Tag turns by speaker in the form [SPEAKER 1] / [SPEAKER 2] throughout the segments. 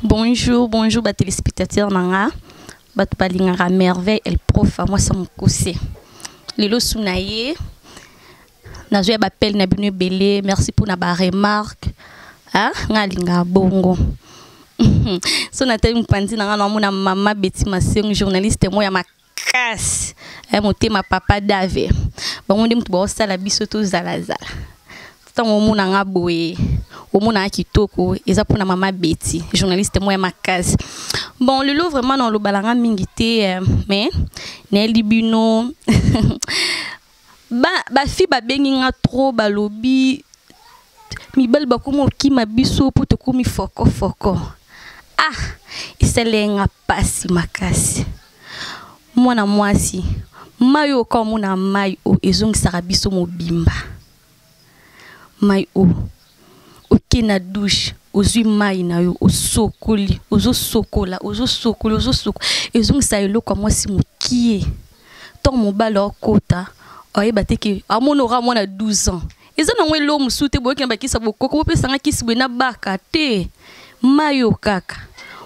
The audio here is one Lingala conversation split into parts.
[SPEAKER 1] Bonjour, bonjour, bah, téléspectateurs nanga. Bah, tu parles à merveille, elle prof, moi, ça me cousse. Lelo Sounaye, na joué appel na binu belé, merci pour na ba remarque. Ah, ngalinga bongo. So na tele mpandi na ngana mona mama Betty Maseng, journaliste moi ya makasi. Moté ma papa Dave. Ba monde mtu ba sala biso to zalazala. Tant mona nga boye. Omona kitoko, eza pour na mama Betty, journaliste moi ya makasi. Bon, le lot vraiment dans le balanga mingité, mais Nelly Bino, ba fi ba benginga trop ba lobby, mi bel ba kumo ki ma biso pour te kumi foko. Ah, iselenga pasi makasi. Mwana mwasi, mayo ko mona mayo ezong sarabiso mobimba. Mayo ok na douche. Ozui mai na yo osokoli ozo sokola ezong sa elo kwa mwasi mukie ton mobala okota oyeba te ke amonora mwana 12 ans eza na ngwe lo musute boyeki na bakisa bokoko pe sanga kisi na baka te mayo kaka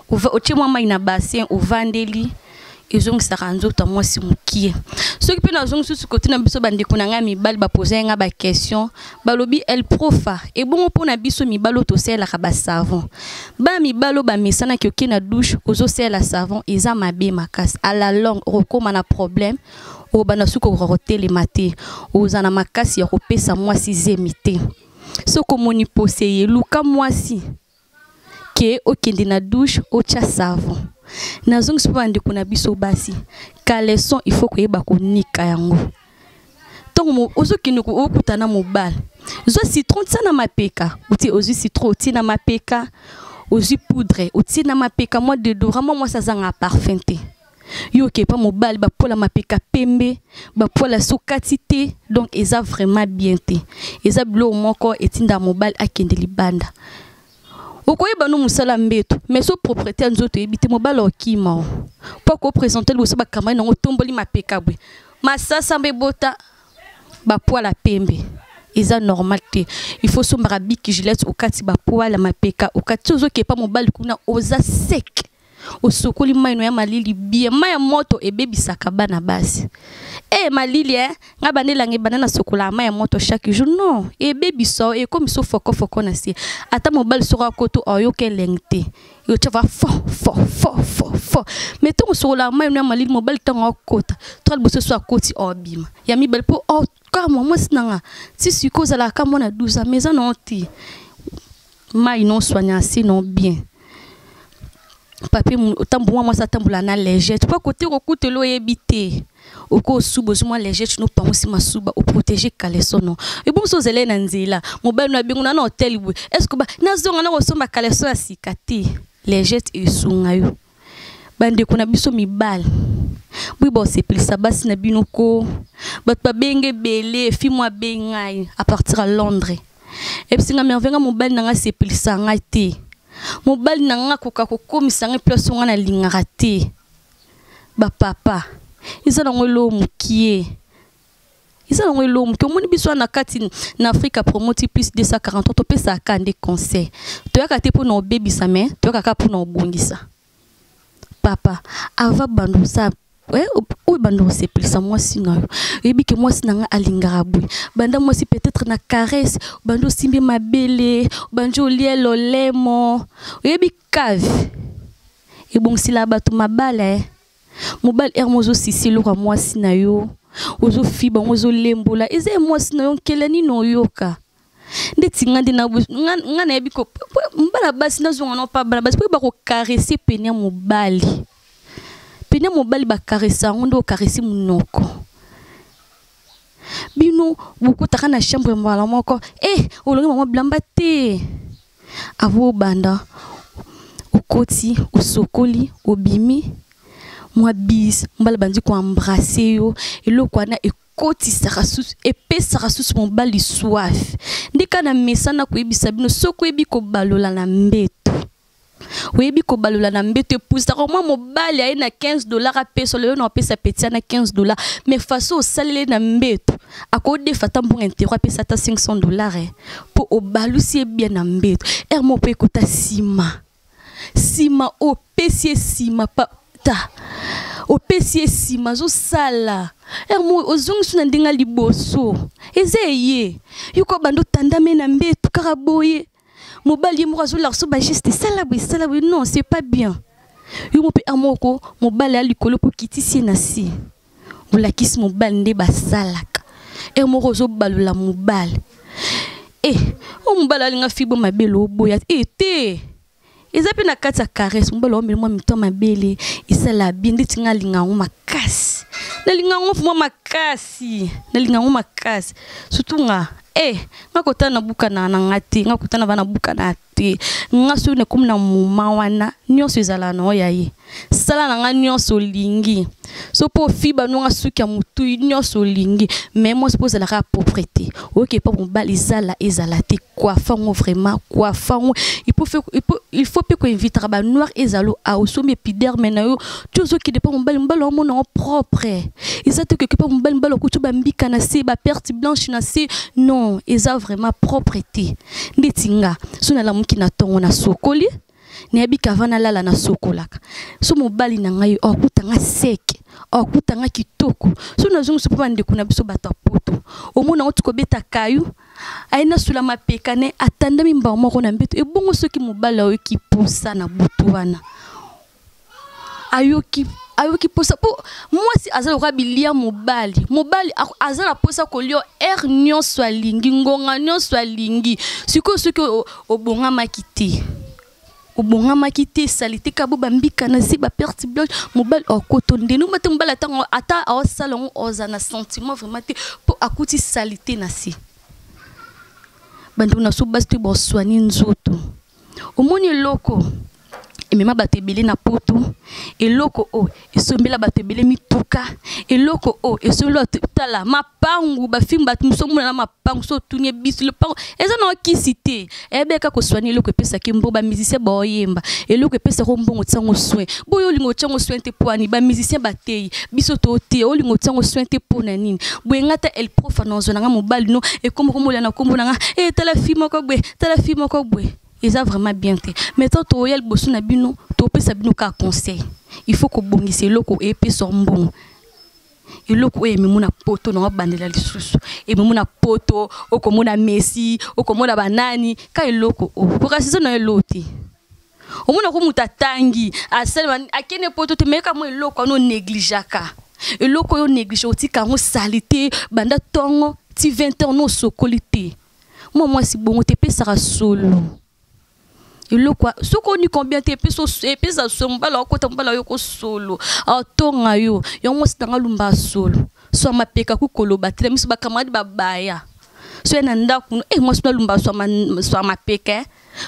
[SPEAKER 1] otie mwa mai na bassin ovandeli ezong sa kanzota mwasi mukie soki pe na zong susu côté na biso bande kunanga mibali ba poser nga ba question balobi el profa et bon pona biso mibalo to sela ka ba savon ba mibalo ba mesana ki okina douche ozo sela savon eza mabe makas à la longue rekoma na problème o bana suko rotel maté ozana makasi ya kopesa mwasi zemité soko moni poseye luka mwasi ke okindi na douche o cha savon na zong spande kuna biso basi caleçon il faut que yeba ko nika yango tongo ozo kinuku okutana mobal zo citron tsana mapeka uti ozu citron uti na mapeka ozu poudre uti na mapeka moi déodorant moi ça zanga parfum te yo ke pa mobal ba pola mapeka pembe ba pola sokatité donc eza vraiment bien te eza blo moko etinda mobal akende libanda okoyeba no musala mbeto mais so propriétaire nzoto ebité mobala okima po ko présenter le so ba kamera ngo tomboli mapeka bwe masasa mbebota ba poala pembe eza normal te il faut so marabiki gilette okati ba poala mapeka okati ozo ke pa mobali kuna oza sec osokoli mai no ya malili bien mai moto ebebisaka bana basi malili nga bandela nge banana sokola mai moto chaque jour non ebebiso e comme so foko na si ata mobali sora koto oyoke lengte yo tu vas fo mais ton sokola mai no ya malili mobali tango kota tral boso so akoti obima ya mi bel po kama moi sinanga si sikoza la kama na 12 ans mais non ti mai non soigna sinon bien papier tamboua moi ça tamboula na léger tu peux côté recoute lo ebité oko subo moi léger tu nous pas aussi masuba au protéger caleçon non et bon so zele na nzela mobile na bingu na hotel bwe est-ce que ba na zonga na osomba caleçon asikati léger et sungayo bande kuna biso mibal bwi bo c'est plus ça basi na binoko bat ba benge belé fi moi bengai à partir à Londres et puis nga mervenga mobile na nga c'est plus ça ngati mobali nanga koka kokomisa ngai place nga na lingaka te ba papa isa na ngolo mukie isa na ngolo mukie omoni biso na kati na Afrika promoti plus 240 to pesa ka ndé conseil to yaka te pour no bebisa mais to yaka pour no bongisa papa ava bando sa ou bando c'est plus ça moi sinon et bi que moi sinanga alingara bui banda moi si peut-être na caresse bando simbi mabele bando lielo lemo et bi cave et bon si la batu mabale mobile hermoso sisi lo kwa moi sinayo ozo fiba ozo lembola eze moi sinayo kelani no yoka ndeti ngandi na ngana ebi ko mbala basi na zonga no pa bala basi po ba ko caresser penia mobali penia mobali ba caressa ngondo caresse munoko bino buku taka na chambre mbala moko olongi mama blamba te avo banda okoti osokoli obimi moi bis mbala bandi ko embrasser yo eloko na ekoti sarasus epesa rasus mobali soif ndika na mesana ko ebisa bino soko ebi ko balola na mbeto webi ko balola na mbeto pousse moi mobali a na $15 a peso le no pesa petit na $15 mais façon salele na mbeto akode fata mbongo intérêt pesa ta $500 pour o balusi bien na mbeto mo pe kota sima sima o pesi sima pa ta o pesi sima zo sala mo ozongi suna ndinga liboso ezeye yuko bando tandame na mbetu karaboye mobali mo razo larso ba geste sala oui non c'est pas bien yuko pe amoko mobali ali kolo po kitisi na si la kisi mobali nde basalaka mo rozo balula mobali o mobali alinga fibo mabelo boya te ezape na kati ya caresse mobali omeli mwa mito mabele isala bindi tinga linga ngo makasi na linga ngo fuma makasi na linga ngo makasi surtout nga ngakota na buka na ngati ngakota na bana buka na te ngaso ne komna muma wana nyonso ezala no yaye sala na nga nyonso lingi so po fiba no ngasuki ya mutu nyonso lingi mais moi suppose la propreté OK pas mon bal ezala te coiffango vraiment coiffango il faut pe ko inviter ba noir ezalo a osomi epiderme na yo toujours qui dépend mon bal mon propre ezate que pas mon bal ko tuba mbika na se ba perte blanche na se non eza vraiment propreté ndetinga sona la muki na tongo na sokoli ne bi kavana lala na sokolaka so mobali na ngai okutanga seke okutanga kitoko so nazungu so papa ndeko na biso bata poto omona otuko beta kayu aina sula mapeka ne atanda mimba moko na mbeto ebongo soki mobali oyo ki pousa na butu wana ayoki posa po mwasi azala kwabilia mobali azala posa kolio nyonso alingi ngonga nyonso alingi siko soki obonga makite obonga makite salite kabo bambika na si ba perte blanche mobali okoto ndenu mate mobali ata salon ozana sentiment vraiment te po akuti salite na si bandu na so basti bo soigner nzoto omoni loko mema batebele na poto eloko esombela batebele mituka eloko esolo tala mapangu bafimba tumsomuna na mapangu so tunye bisu le pangu eza na kisite ebeka ko soigner eloko pesa kimbo ba musicien ba oyemba eloko pesa ko mbongo tsango soin boyo lingo tsango soin te poani ba musicien batei biso to te olingo tsango soin te pona nini boyengata el prof na zona nga mobali no e kombo komola na kombo na tala fimo ko bwe ils a vraiment bien fait mais toi to yel bosu na bino to pesa bino ka conseil il faut ko bongise loko e pe sombon eloko memuna poto na bandela lisusu memuna poto okomona Messi okomona banani ka eloko pour asizo na eloti omona ko mutatangi asema akene poto te meka mo eloko no négligeaka eloko yo néglige otika ngo salité banda tongo ti 20 ans no sokolité moi si bongo te pesa solo eloko soko ni combien te pesa sombala okota mbala yoko solo atonga yo yongo sitanga lumba solo so mapeka ku koloba tele miso ba camarade babaya so na ndaku moi so lumba so mapeka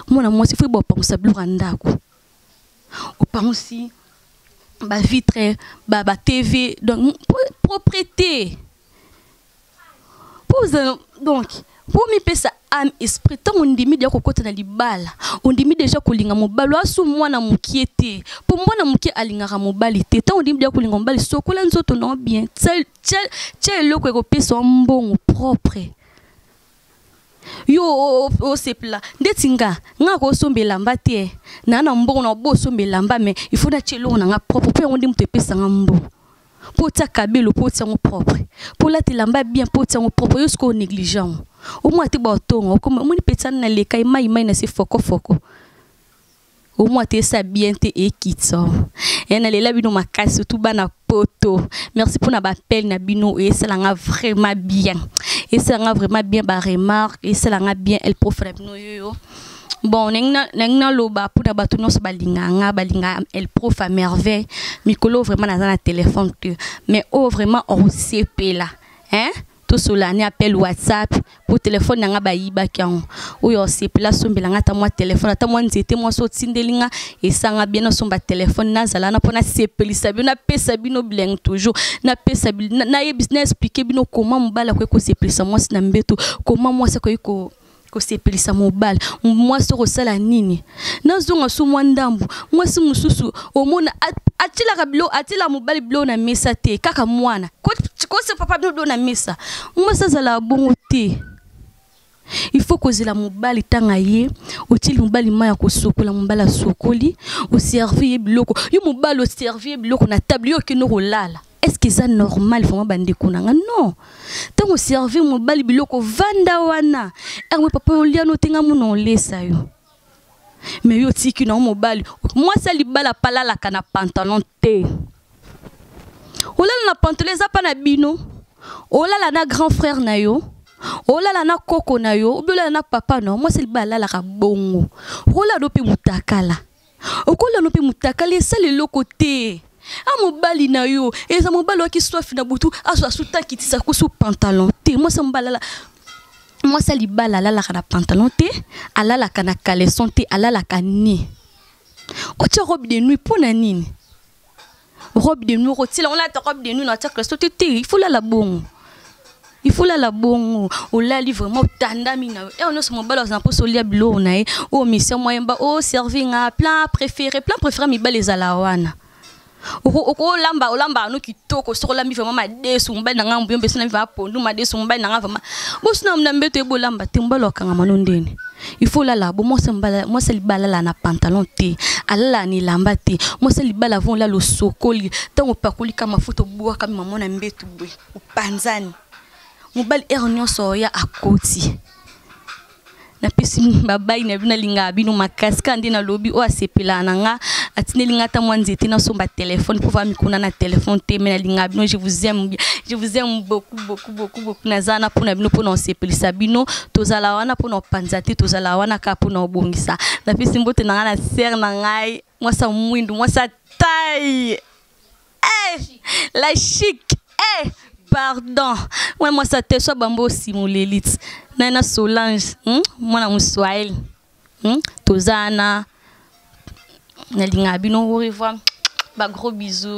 [SPEAKER 1] mona moi si fui bo pangusa biloko ndaku opangusi ba vitre ba TV donc propreté donc pour mi pesa âme esprit tant on dimi déjà kokota na libala on dimi déjà kolinga mobali asu mwana mukiete pour mwana mukie alingaka mobali te tant on dimi déjà kolinga mobali sokola nzoto non bien tchel loko ko pesa mbongo propre yo sepla ndetinga nga ko sombela mbate na mbongo na bo sombela mba mais il faut na tchelo na nga propre pe on dimi te pesa mbongo pour ta kabelo pour ta propre pour la tilamba bien pour ta propre jusqu'au négligent au moins te botongo comme moni petana na leka mai na se foko au moins te ça bien te ekitso et na lela bino makasi tout bana poto merci pour na appel na bino et ça langa vraiment bien et ça langa vraiment bien ba remarque et ça langa bien el prof na bino yo bon nengna loba pour batu no balinga el prof à merveille mikolo vraiment na téléphone mais vraiment on CP là hein tout cela ni appel WhatsApp pour téléphone nga bayiba kyan oyo CP là sombela nga ta moi téléphone ta moi nzete moi so tindelinga et sanga bien no somba téléphone na zala na pona CP lisa bino pesa bino bleng toujours na pesa na ye business expliquer bino comment mbala ko CP sa moi na mbeto comment moi ça ko sepelisa mobile moi so sala nini nazonga so mwandambu moi si mususu omona atila kablo atila mobile blo na mesa te kaka mwana ko se papa blo na mesa moi ça la bongo te Il faut causer la mobali tangaye, otili mobali maya ko sokola mobala sokoli, au servir biloko. Yo mobali au servir biloko na table yo kino rolala. Est-ce que c'est normal faut bande kunanga? Non. Tant au servir mobali biloko vanda wana. Eh papa olia no tenga muno lesa yo. Mais yo tiki na mobali. Moi ça libala pala la kana pantalon te. Olala na pantalon za pa na bino. Olala na grand frère na yo. Olala na koko na yo. Olala na papa no. Moi c'est libala la ka bongo. Olala no pe mutakala. Okola no pe mutakala ça le lokote. A mobali na yo. Et ça mobali qui soit fina butu. A so asuta ki tisa ko sous pantalon te. Moi ça mbala la. Moi ça libala la kana pantalon te. Ala la kana caleçon te. Ala la kani. Ocha robe de nuit pour na nini? Robe de nuit, on a ta robe de nuit, on a ta classe, il faut la bon. Il faut la bon. On l'a li vraiment tandamina. Et on a ce mobile dans un peu solia blo on a oh mission moyen ba oh serving à plein préféré mi ba les alawana. O lamba no kitoko so la mi vraiment ma desu mba na ngambu yombe sina va pondu ma desu mba na vraiment. Bo sina mnambeto ebo lamba timba lokanga manondeni. Il faut la bon moi c'est le bala la na pantalon te ala ni lamba te moi c'est le bala vont là le sokoli tant opakoli kama foto boa kama maman na mbetu bwe upanzani mobile ernion soya akoti na pesi babai na bina linga bino makaska ndi na lobby o asepela nanga atine linga ta mwanzete na somba téléphone pour voir mikuna na téléphone te mais na linga bino je vous aime beaucoup nazana pour na bino pour na sepelisa bino tozala wana pour na panzate tozala wana ka pour na obongisa na pesi mbote na na ser na ngai moi ça mwindu moi ça taille la chic pardon moi ça te soit bambo simulelite Nana Solange, moi na Swahili, Tozana, na linga bino au revoir, ba gros bisous.